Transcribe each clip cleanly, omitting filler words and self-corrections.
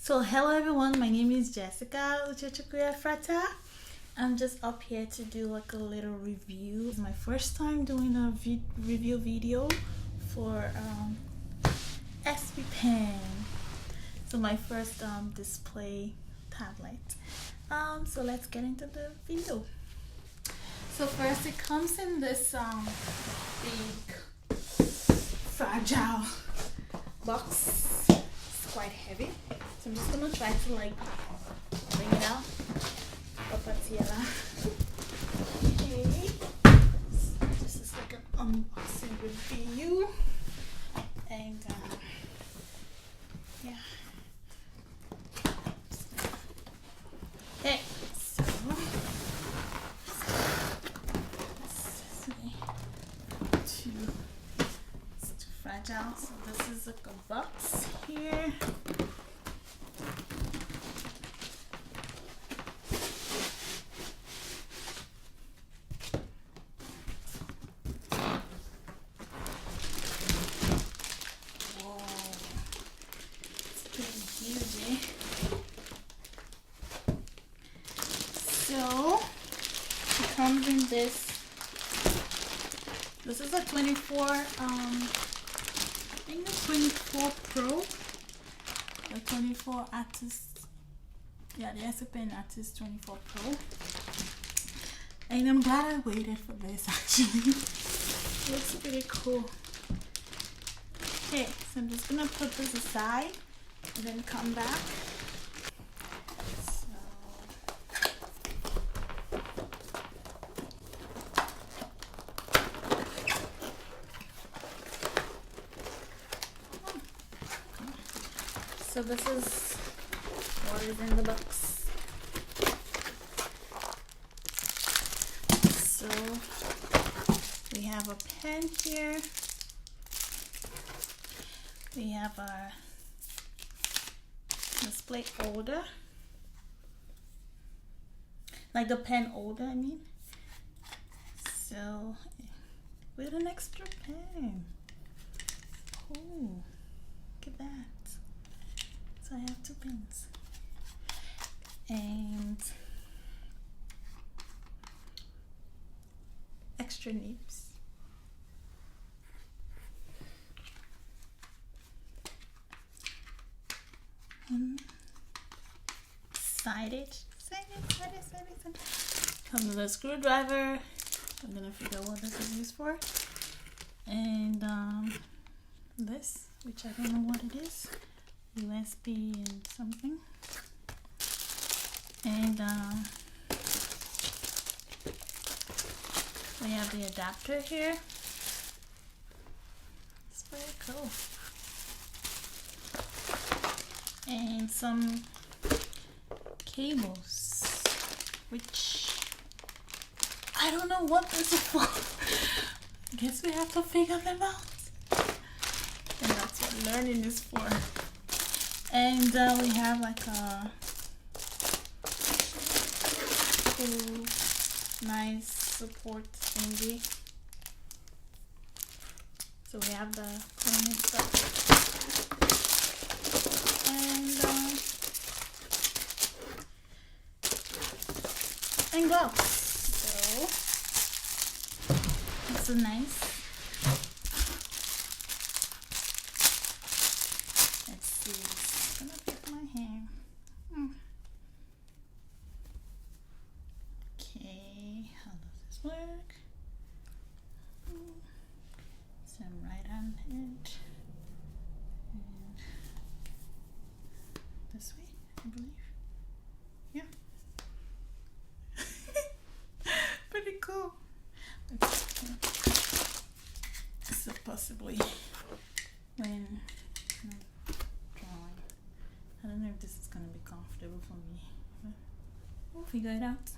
So hello everyone, my name is Jessica Uchechukuya Frata. I'm just up here to do like a little review. It's my first time doing a review video for SP Pen. So my first display tablet. So let's get into the video. So first it comes in this big fragile box. It's quite heavy. So I'm just gonna try to like bring it out. Papatiela. Okay. So this is like an unboxing review. And yeah. Okay, so it's too fragile. So this is like a box here. So it comes in this. This is a 24. I think the 24 Pro. The 24 Artist. Yeah, the SP Pen Artist 24 Pro. And I'm glad I waited for this actually. It looks pretty cool. Okay, so I'm just gonna put this aside and then come back. So this is what is in the box. So we have a pen here. We have our display holder, like the pen holder, I mean. So with an extra pen. Oh, look at that. So I have two pens and extra nibs. Signage. Comes with a screwdriver. I'm gonna figure out what this is used for. And this, which I don't know what it is. USB and something. And we have the adapter here. It's very cool. And some cables, which I don't know what this is for. I guess we have to figure them out. And that's what learning is for. And we have like a cool, nice support thingy. So we have the cleaning stuff and gloves. So it's a nice. Let's see. I'm gonna pick my hair. Okay, how does this work? So I'm right on it. And this way, I believe. Yeah. Pretty cool. So possibly when drawing. I don't know if this is gonna be comfortable for me, but we'll figure it out.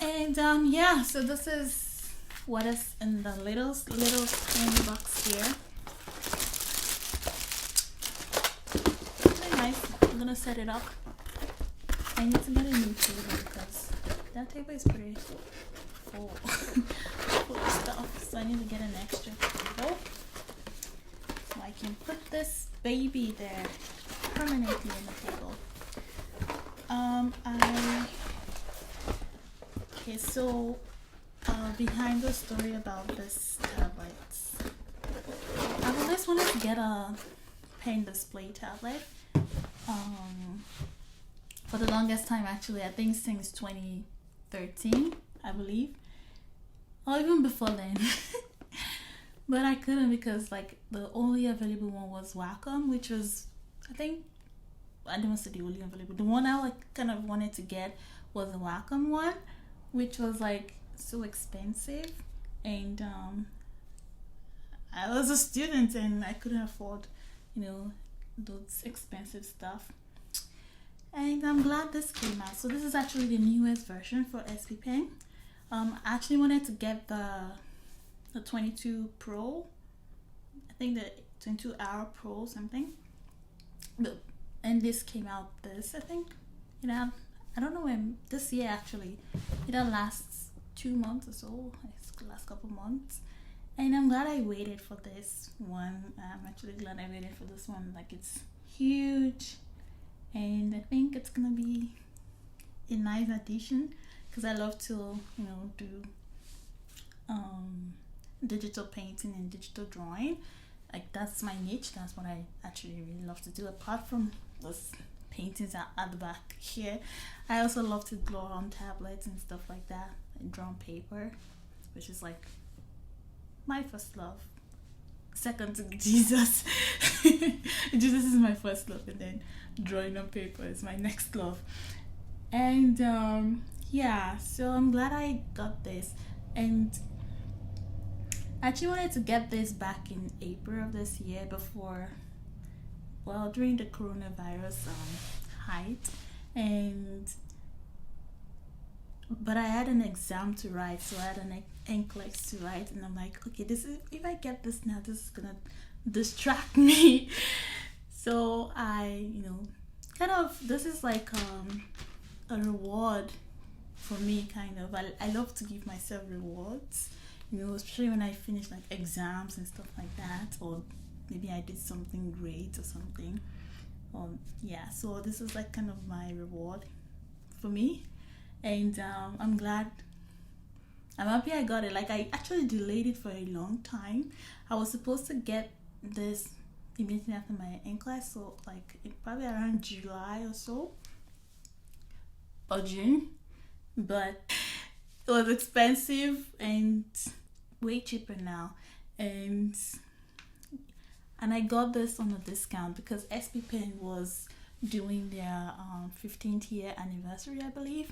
And yeah, so this is what is in the little tiny box here. Really nice. I'm gonna set it up. I need to get a new table because that table is pretty full, full of stuff. So I need to get an extra table so I can put this baby there. permanently on the table. I okay, so behind the story about this tablets, I've always wanted to get a pen display tablet. For the longest time, actually, I think since 2013, I believe, or even before then. But I couldn't because like the only available one was Wacom, which was, I think, I don't want to say the only available. The one I like kind of wanted to get was the Wacom one, which was like so expensive, and I was a student and I couldn't afford, those expensive stuff. And I'm glad this came out. So this is actually the newest version for SP Pen. I actually wanted to get the 22 Pro. I think the 22 Hour Pro something. And this came out I think. I don't know when, this year actually. It lasts 2 months or so. It's the last couple months. And I'm glad I waited for this one. I'm actually glad I waited for this one. Like, it's huge. And I think it's gonna be a nice addition because I love to, do digital painting and digital drawing. Like, that's my niche. That's what I actually really love to do. Apart from those paintings at the back here, I also love to draw on tablets and stuff like that, and draw on paper, which is like my first love. Second to Jesus. Jesus is my first love, and then drawing on paper is my next love. And yeah, so I'm glad I got this. And I actually wanted to get this back in April of this year during the coronavirus height, but I had an exam to write, so I had an NCLEX to write, and I'm like, okay, if I get this now, this is gonna distract me. So I, this is like a reward for me, kind of. I love to give myself rewards, especially when I finish like exams and stuff like that, or maybe I did something great or something. Yeah, so this is like kind of my reward for me. And I'm happy I got it. Like, I actually delayed it for a long time. I was supposed to get this immediately after my NCLEX, so like probably around July or so, or June, but it was expensive and way cheaper now, and I got this on a discount because SP Pen was doing their 15th year anniversary, I believe.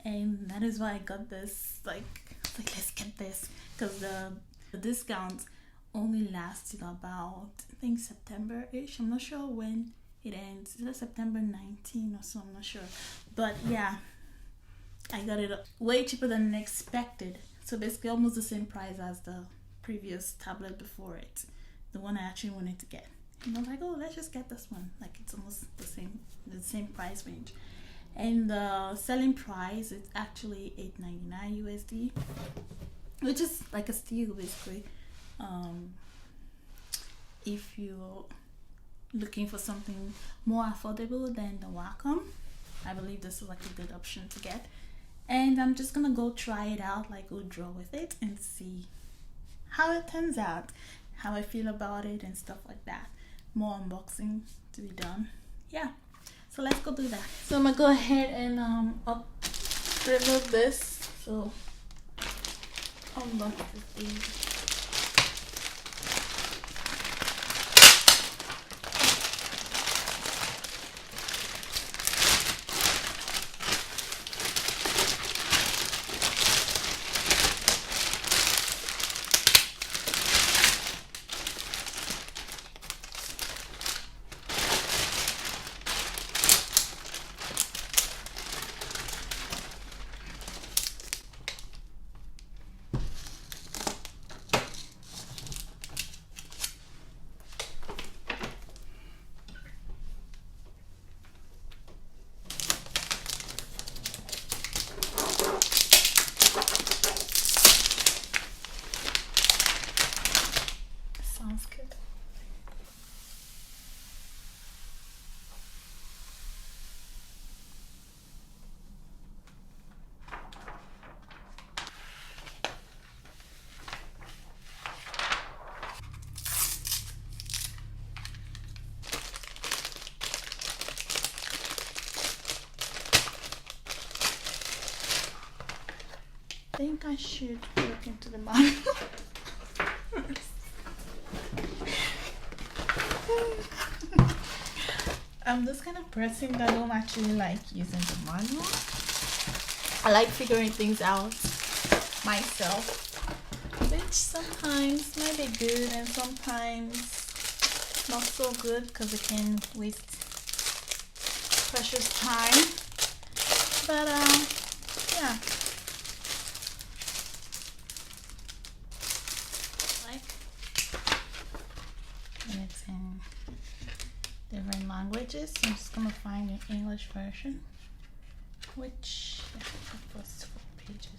And that is why I got this. Like let's get this, because the discount only lasts till about, I think, September-ish. I'm not sure when it ends. Is it September 19 or so? I'm not sure. But yeah, I got it way cheaper than expected. So basically almost the same price as the previous tablet before it, the one I actually wanted to get. And I was like, oh, let's just get this one. Like, it's almost the same price range. And the selling price is actually $8.99 USD, which is like a steal basically. If you're looking for something more affordable than the Wacom, I believe this is like a good option to get. And I'm just gonna go try it out, like go draw with it and see how it turns out, how I feel about it and stuff like that. More unboxing to be done. Yeah. So let's go do that. So I'm gonna go ahead and remove this. So unbox this thing. think I should look into the manual. I'm this kind of person that don't actually like using the manual. I like figuring things out myself, which sometimes might be good and sometimes not so good because it can waste precious time. But yeah, like, and it's in different languages. So I'm just gonna find an English version, which, yeah, the first 4 pages.